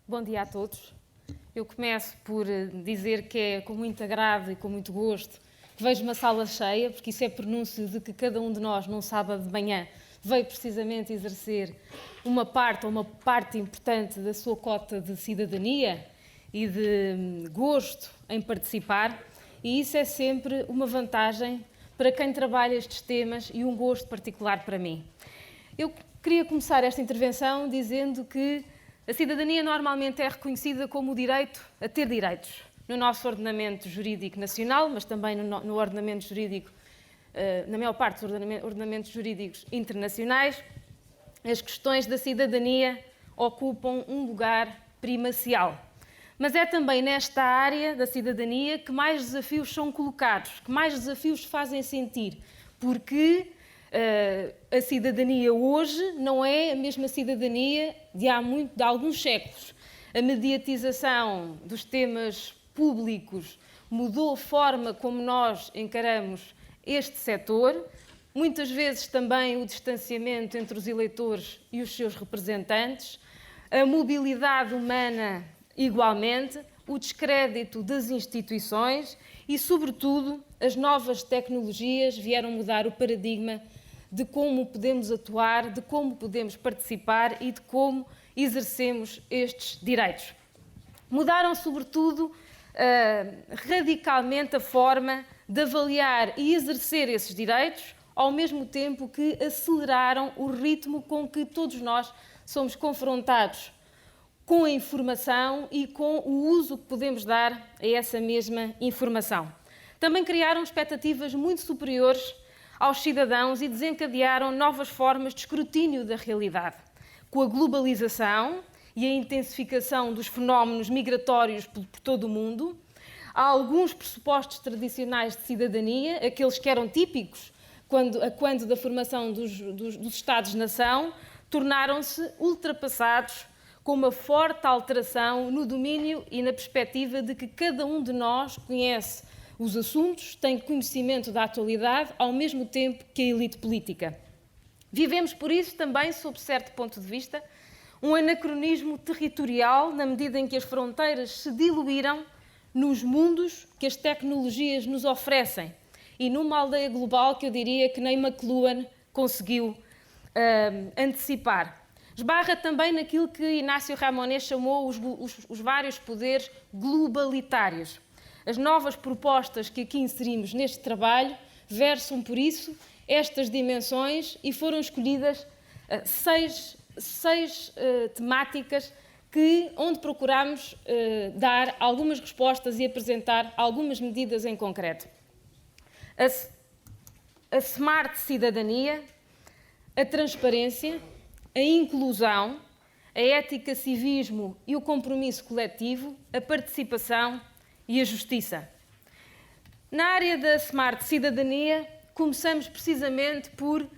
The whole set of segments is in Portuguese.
Bom dia a todos. Eu começo por dizer que é com muito agrado e com muito gosto que vejo uma sala cheia, porque isso é pronúncio de que cada um de nós, num sábado de manhã, veio precisamente exercer uma parte importante da sua cota de cidadania e de gosto em participar, e isso é sempre uma vantagem para quem trabalha estes temas e um gosto particular para mim. Eu queria começar esta intervenção dizendo que a cidadania normalmente é reconhecida como o direito a ter direitos no nosso ordenamento jurídico nacional, mas também no ordenamento jurídico, na maior parte dos ordenamentos jurídicos internacionais. As questões da cidadania ocupam um lugar primacial. Mas é também nesta área da cidadania que mais desafios são colocados, que mais desafios fazem sentir, porque a cidadania hoje não é a mesma cidadania de alguns séculos. A mediatização dos temas públicos mudou a forma como nós encaramos este setor, muitas vezes também o distanciamento entre os eleitores e os seus representantes, a mobilidade humana igualmente, o descrédito das instituições e, sobretudo, as novas tecnologias vieram mudar o paradigma de como podemos atuar, de como podemos participar e de como exercemos estes direitos. Mudaram, sobretudo, radicalmente a forma de avaliar e exercer esses direitos, ao mesmo tempo que aceleraram o ritmo com que todos nós somos confrontados com a informação e com o uso que podemos dar a essa mesma informação. Também criaram expectativas muito superiores aos cidadãos e desencadearam novas formas de escrutínio da realidade. Com a globalização e a intensificação dos fenómenos migratórios por todo o mundo, há alguns pressupostos tradicionais de cidadania, aqueles que eram típicos quando da formação dos Estados-nação, tornaram-se ultrapassados com uma forte alteração no domínio e na perspectiva de que cada um de nós conhece os assuntos, tem conhecimento da atualidade, ao mesmo tempo que a elite política. Vivemos, por isso, também, sob certo ponto de vista, um anacronismo territorial, na medida em que as fronteiras se diluíram nos mundos que as tecnologias nos oferecem e numa aldeia global que eu diria que nem McLuhan conseguiu antecipar. Esbarra também naquilo que Inácio Ramonet chamou os vários poderes globalitários. As novas propostas que aqui inserimos neste trabalho versam, por isso, estas dimensões e foram escolhidas seis temáticas onde procuramos dar algumas respostas e apresentar algumas medidas em concreto. A smart cidadania, a transparência, a inclusão, a ética, civismo e o compromisso coletivo, a participação e a justiça. Na área da smart cidadania, começamos precisamente por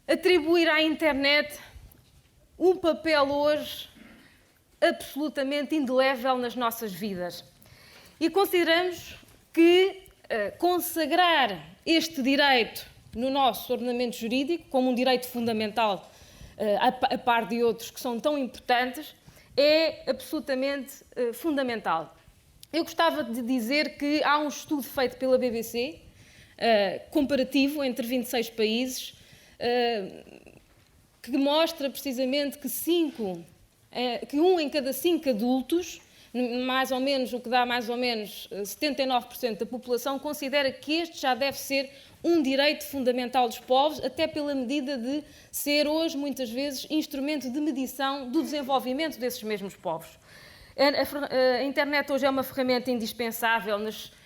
atribuir à internet um papel hoje absolutamente indelével nas nossas vidas. E consideramos que consagrar este direito no nosso ordenamento jurídico, como um direito fundamental, a par de outros que são tão importantes, é absolutamente fundamental. Eu gostava de dizer que há um estudo feito pela BBC, comparativo entre 26 países, que mostra precisamente que 1 em cada 5 adultos, mais ou menos, o que dá mais ou menos 79% da população, considera que este já deve ser um direito fundamental dos povos, até pela medida de ser hoje, muitas vezes, instrumento de medição do desenvolvimento desses mesmos povos. A internet hoje é uma ferramenta indispensável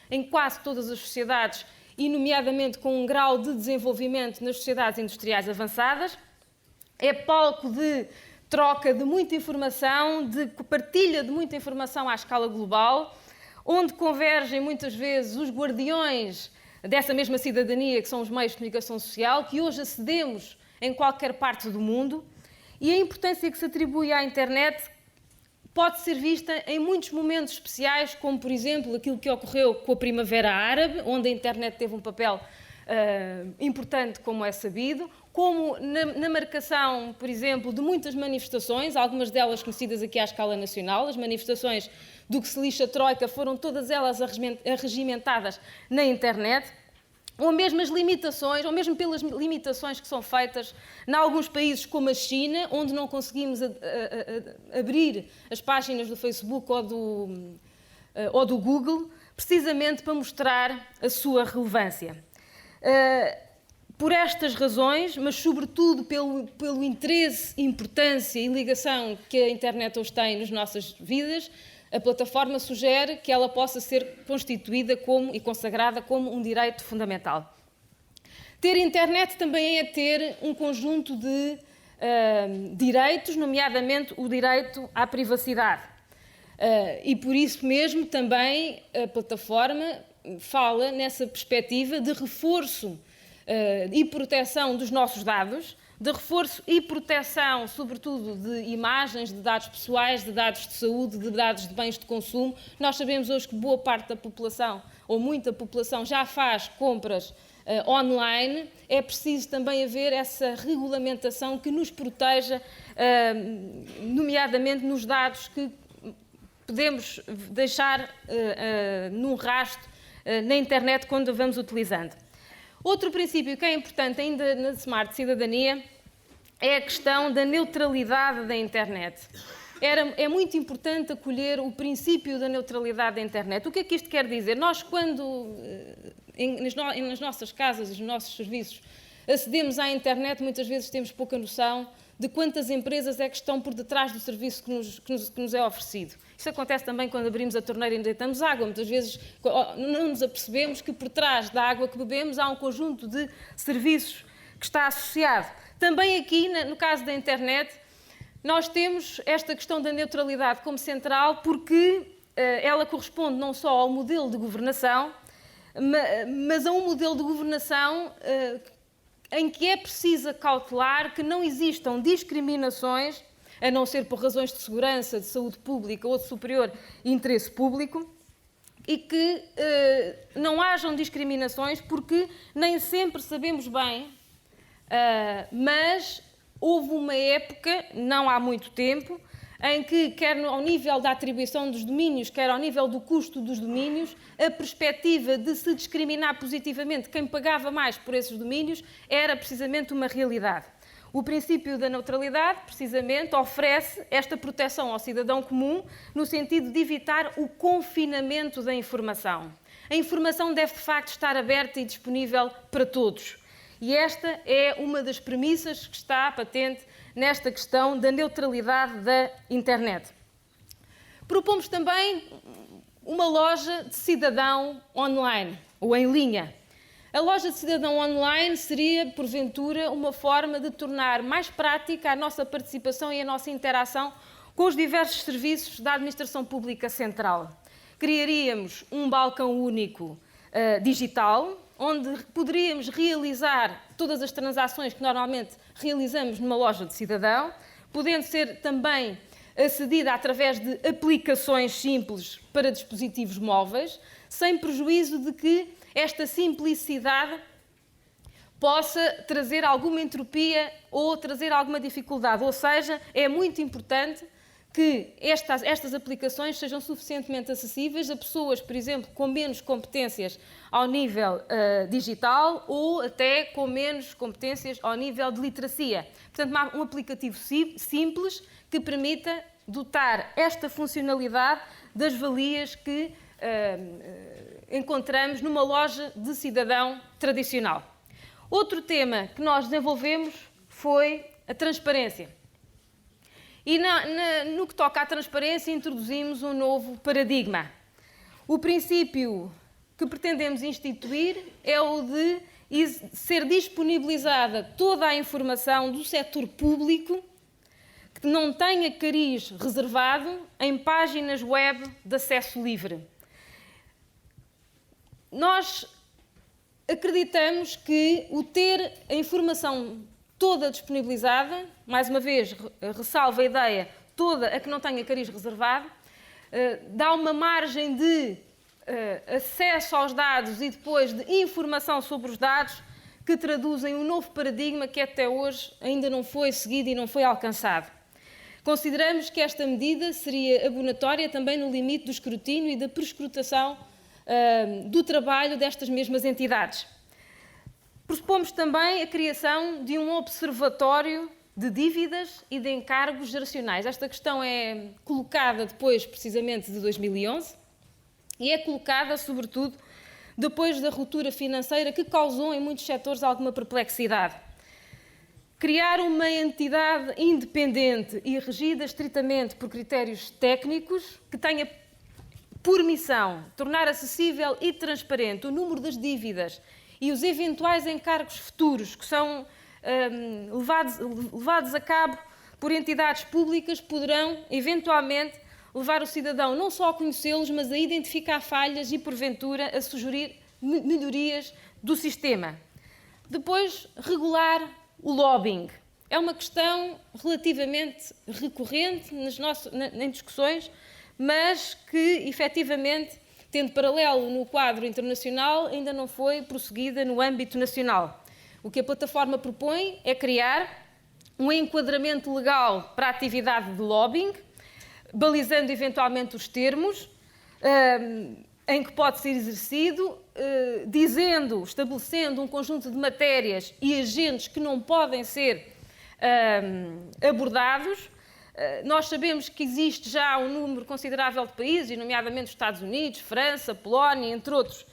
em quase todas as sociedades e, nomeadamente, com um grau de desenvolvimento nas sociedades industriais avançadas. É palco de troca de muita informação, de partilha de muita informação à escala global, onde convergem muitas vezes os guardiões dessa mesma cidadania, que são os meios de comunicação social, que hoje acedemos em qualquer parte do mundo, e a importância que se atribui à internet pode ser vista em muitos momentos especiais, como, por exemplo, aquilo que ocorreu com a Primavera Árabe, onde a internet teve um papel importante, como é sabido, como na marcação, por exemplo, de muitas manifestações, algumas delas conhecidas aqui à escala nacional. As manifestações do que se lixa Troika foram todas elas arregimentadas na internet, ou mesmo as limitações, ou mesmo pelas limitações que são feitas em alguns países como a China, onde não conseguimos abrir as páginas do Facebook ou do Google, precisamente para mostrar a sua relevância. Por estas razões, mas sobretudo pelo interesse, importância e ligação que a internet hoje tem nas nossas vidas, a plataforma sugere que ela possa ser constituída e consagrada como um direito fundamental. Ter internet também é ter um conjunto de direitos, nomeadamente o direito à privacidade. E por isso mesmo também a plataforma fala nessa perspectiva de reforço e proteção dos nossos dados, de reforço e proteção, sobretudo, de imagens, de dados pessoais, de dados de saúde, de dados de bens de consumo. Nós sabemos hoje que boa parte da população, ou muita população, já faz compras online. É preciso também haver essa regulamentação que nos proteja, nomeadamente nos dados que podemos deixar num rastro na internet quando a vamos utilizando. Outro princípio que é importante ainda na Smart Cidadania é a questão da neutralidade da internet. É muito importante acolher o princípio da neutralidade da internet. O que é que isto quer dizer? Nós, quando nas nossas casas e nos nossos serviços acedemos à internet, muitas vezes temos pouca noção de quantas empresas é que estão por detrás do serviço que nos é oferecido. Isso acontece também quando abrimos a torneira e deitamos água. Muitas vezes não nos apercebemos que por trás da água que bebemos há um conjunto de serviços que está associado. Também aqui, no caso da internet, nós temos esta questão da neutralidade como central porque ela corresponde não só ao modelo de governação, mas a um modelo de governação em que é preciso cautelar que não existam discriminações, a não ser por razões de segurança, de saúde pública ou de superior interesse público, e que não hajam discriminações, porque nem sempre sabemos bem, mas houve uma época, não há muito tempo, em que, quer ao nível da atribuição dos domínios, quer ao nível do custo dos domínios, a perspectiva de se discriminar positivamente quem pagava mais por esses domínios era precisamente uma realidade. O princípio da neutralidade, precisamente, oferece esta proteção ao cidadão comum no sentido de evitar o confinamento da informação. A informação deve, de facto, estar aberta e disponível para todos. E esta é uma das premissas que está patente nesta questão da neutralidade da internet. Propomos também uma loja de cidadão online, ou em linha. A loja de cidadão online seria, porventura, uma forma de tornar mais prática a nossa participação e a nossa interação com os diversos serviços da Administração Pública Central. Criaríamos um balcão único digital, onde poderíamos realizar todas as transações que normalmente realizamos numa loja de cidadão, podendo ser também acedida através de aplicações simples para dispositivos móveis, sem prejuízo de que esta simplicidade possa trazer alguma entropia ou trazer alguma dificuldade. Ou seja, é muito importante que estas aplicações sejam suficientemente acessíveis a pessoas, por exemplo, com menos competências ao nível digital ou até com menos competências ao nível de literacia. Portanto, um aplicativo simples que permita dotar esta funcionalidade das valias que encontramos numa loja de cidadão tradicional. Outro tema que nós desenvolvemos foi a transparência. E no que toca à transparência, introduzimos um novo paradigma. O princípio que pretendemos instituir é o de ser disponibilizada toda a informação do setor público que não tenha cariz reservado em páginas web de acesso livre. Nós acreditamos que o ter a informação toda disponibilizada, mais uma vez, ressalvo a ideia, toda a que não tenha cariz reservado, dá uma margem de acesso aos dados e depois de informação sobre os dados que traduzem um novo paradigma que até hoje ainda não foi seguido e não foi alcançado. Consideramos que esta medida seria abonatória também no limite do escrutínio e da perscrutação do trabalho destas mesmas entidades. Propomos também a criação de um observatório de dívidas e de encargos geracionais. Esta questão é colocada depois, precisamente, de 2011 e é colocada, sobretudo, depois da ruptura financeira que causou em muitos setores alguma perplexidade. Criar uma entidade independente e regida estritamente por critérios técnicos que tenha por missão tornar acessível e transparente o número das dívidas e os eventuais encargos futuros que são levados a cabo por entidades públicas poderão, eventualmente, levar o cidadão não só a conhecê-los, mas a identificar falhas e, porventura, a sugerir melhorias do sistema. Depois, regular o lobbying. É uma questão relativamente recorrente em discussões, mas que, efetivamente, tendo paralelo no quadro internacional, ainda não foi prosseguida no âmbito nacional. O que a plataforma propõe é criar um enquadramento legal para a atividade de lobbying, balizando eventualmente os termos em que pode ser exercido, estabelecendo um conjunto de matérias e agentes que não podem ser abordados. Nós sabemos que existe já um número considerável de países, nomeadamente os Estados Unidos, França, Polónia, entre outros,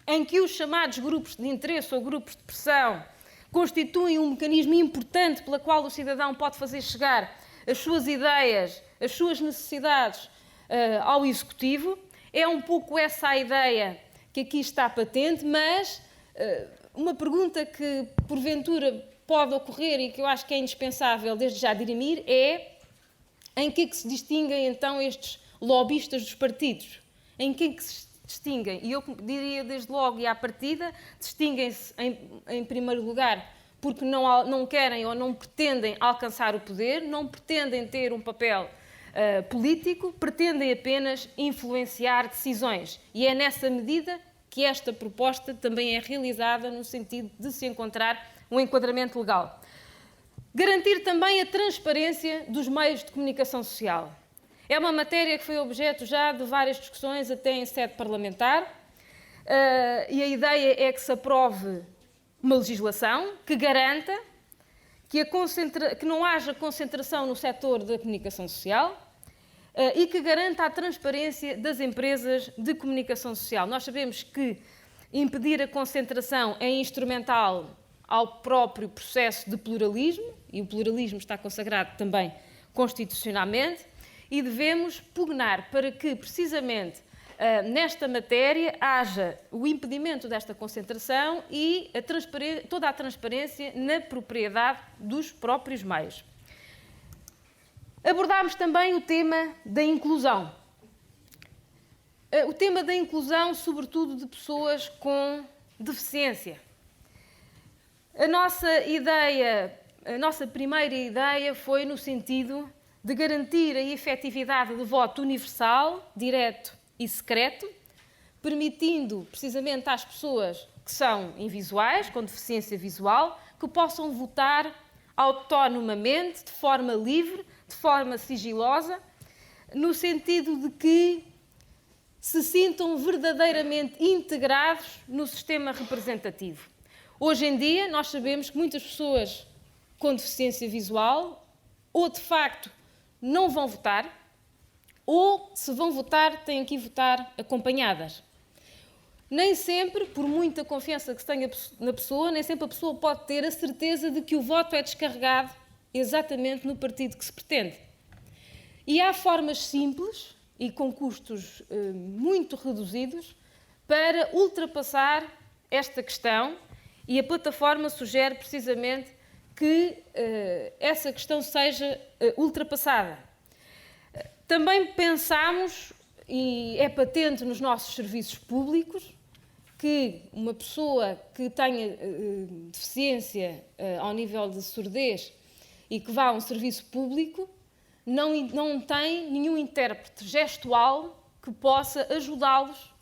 em que os chamados grupos de interesse ou grupos de pressão constituem um mecanismo importante pela qual o cidadão pode fazer chegar as suas ideias, as suas necessidades ao Executivo. É um pouco essa a ideia que aqui está patente, mas uma pergunta que, porventura, pode ocorrer e que eu acho que é indispensável desde já dirimir é em que é que se distinguem, então, estes lobistas dos partidos? Em que é que se distinguem? E eu diria, desde logo e à partida, distinguem-se, em primeiro lugar, porque não querem ou não pretendem alcançar o poder, não pretendem ter um papel político, pretendem apenas influenciar decisões. E é nessa medida que esta proposta também é realizada no sentido de se encontrar um enquadramento legal. Garantir também a transparência dos meios de comunicação social. É uma matéria que foi objeto já de várias discussões, até em sede parlamentar, e a ideia é que se aprove uma legislação que garanta que não haja concentração no setor da comunicação social e que garanta a transparência das empresas de comunicação social. Nós sabemos que impedir a concentração é instrumental ao próprio processo de pluralismo, e o pluralismo está consagrado também constitucionalmente, e devemos pugnar para que, precisamente, nesta matéria, haja o impedimento desta concentração e toda a transparência na propriedade dos próprios meios. Abordámos também o tema da inclusão. O tema da inclusão, sobretudo de pessoas com deficiência. A nossa primeira ideia foi no sentido de garantir a efetividade de voto universal, direto e secreto, permitindo precisamente às pessoas que são invisuais, com deficiência visual, que possam votar autonomamente, de forma livre, de forma sigilosa, no sentido de que se sintam verdadeiramente integrados no sistema representativo. Hoje em dia, nós sabemos que muitas pessoas com deficiência visual ou, de facto, não vão votar, ou, se vão votar, têm que ir votar acompanhadas. Nem sempre, por muita confiança que se tenha na pessoa, nem sempre a pessoa pode ter a certeza de que o voto é descarregado exatamente no partido que se pretende. E há formas simples e com custos muito reduzidos para ultrapassar esta questão, e a plataforma sugere precisamente que essa questão seja ultrapassada. Também pensamos, e é patente nos nossos serviços públicos, que uma pessoa que tenha deficiência ao nível de surdez e que vá a um serviço público não tem nenhum intérprete gestual que possa ajudá-los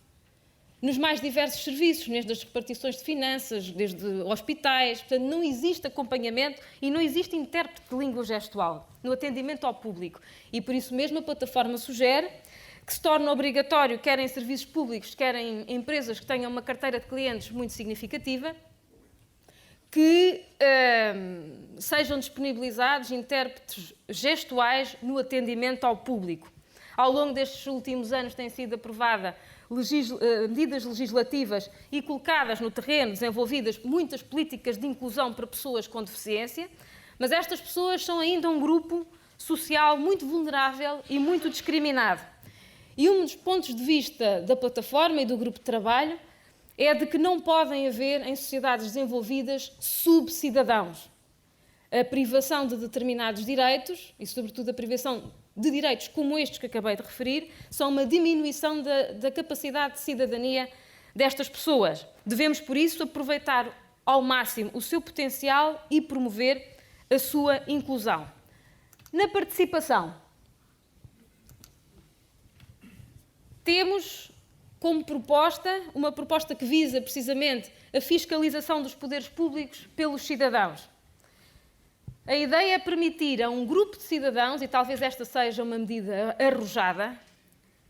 nos mais diversos serviços, desde as repartições de finanças, desde hospitais. Portanto, não existe acompanhamento e não existe intérprete de língua gestual no atendimento ao público. E por isso mesmo a plataforma sugere que se torne obrigatório, quer em serviços públicos, quer em empresas que tenham uma carteira de clientes muito significativa, que sejam disponibilizados intérpretes gestuais no atendimento ao público. Ao longo destes últimos anos têm sido aprovadas medidas legislativas e colocadas no terreno, desenvolvidas muitas políticas de inclusão para pessoas com deficiência, mas estas pessoas são ainda um grupo social muito vulnerável e muito discriminado. E um dos pontos de vista da plataforma e do grupo de trabalho é de que não podem haver em sociedades desenvolvidas subcidadãos. A privação de determinados direitos, e sobretudo a privação de direitos como estes que acabei de referir, são uma diminuição da capacidade de cidadania destas pessoas. Devemos, por isso, aproveitar ao máximo o seu potencial e promover a sua inclusão. Na participação, temos como proposta uma proposta que visa precisamente a fiscalização dos poderes públicos pelos cidadãos. A ideia é permitir a um grupo de cidadãos, e talvez esta seja uma medida arrojada,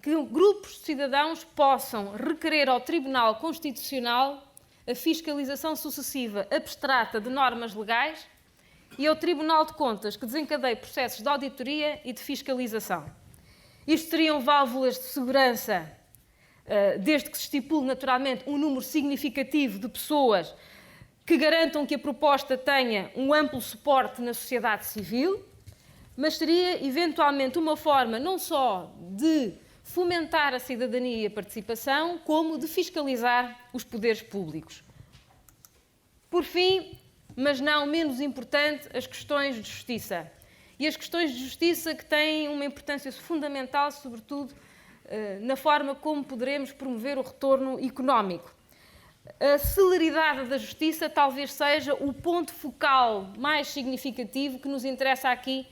que grupos de cidadãos possam requerer ao Tribunal Constitucional a fiscalização sucessiva abstrata de normas legais e ao Tribunal de Contas que desencadeie processos de auditoria e de fiscalização. Isto seriam válvulas de segurança, desde que se estipule naturalmente um número significativo de pessoas que garantam que a proposta tenha um amplo suporte na sociedade civil, mas seria eventualmente uma forma não só de fomentar a cidadania e a participação, como de fiscalizar os poderes públicos. Por fim, mas não menos importante, as questões de justiça. E as questões de justiça que têm uma importância fundamental, sobretudo na forma como poderemos promover o retorno económico. A celeridade da justiça talvez seja o ponto focal mais significativo que nos interessa aqui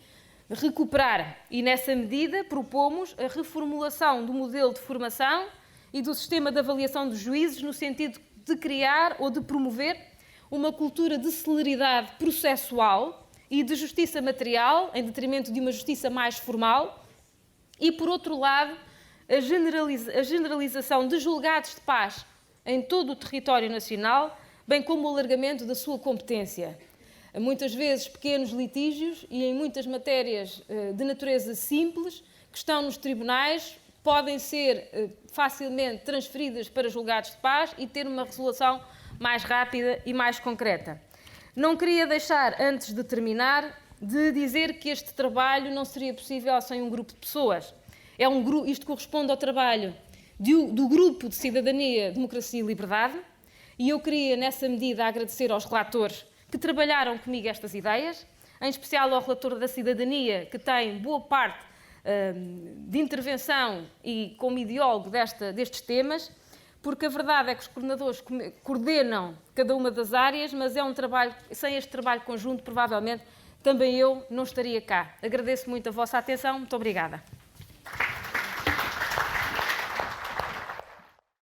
recuperar. E, nessa medida, propomos a reformulação do modelo de formação e do sistema de avaliação dos juízes no sentido de criar ou de promover uma cultura de celeridade processual e de justiça material, em detrimento de uma justiça mais formal, e, por outro lado, a generalização de julgados de paz em todo o território nacional, bem como o alargamento da sua competência. Muitas vezes pequenos litígios e em muitas matérias de natureza simples que estão nos tribunais podem ser facilmente transferidas para julgados de paz e ter uma resolução mais rápida e mais concreta. Não queria deixar, antes de terminar, de dizer que este trabalho não seria possível sem um grupo de pessoas. Isto corresponde ao trabalho do Grupo de Cidadania, Democracia e Liberdade, e eu queria, nessa medida, agradecer aos relatores que trabalharam comigo estas ideias, em especial ao relator da Cidadania, que tem boa parte de intervenção e como ideólogo destes temas, porque a verdade é que os coordenadores coordenam cada uma das áreas, mas é um trabalho, sem este trabalho conjunto, provavelmente também eu não estaria cá. Agradeço muito a vossa atenção, muito obrigada.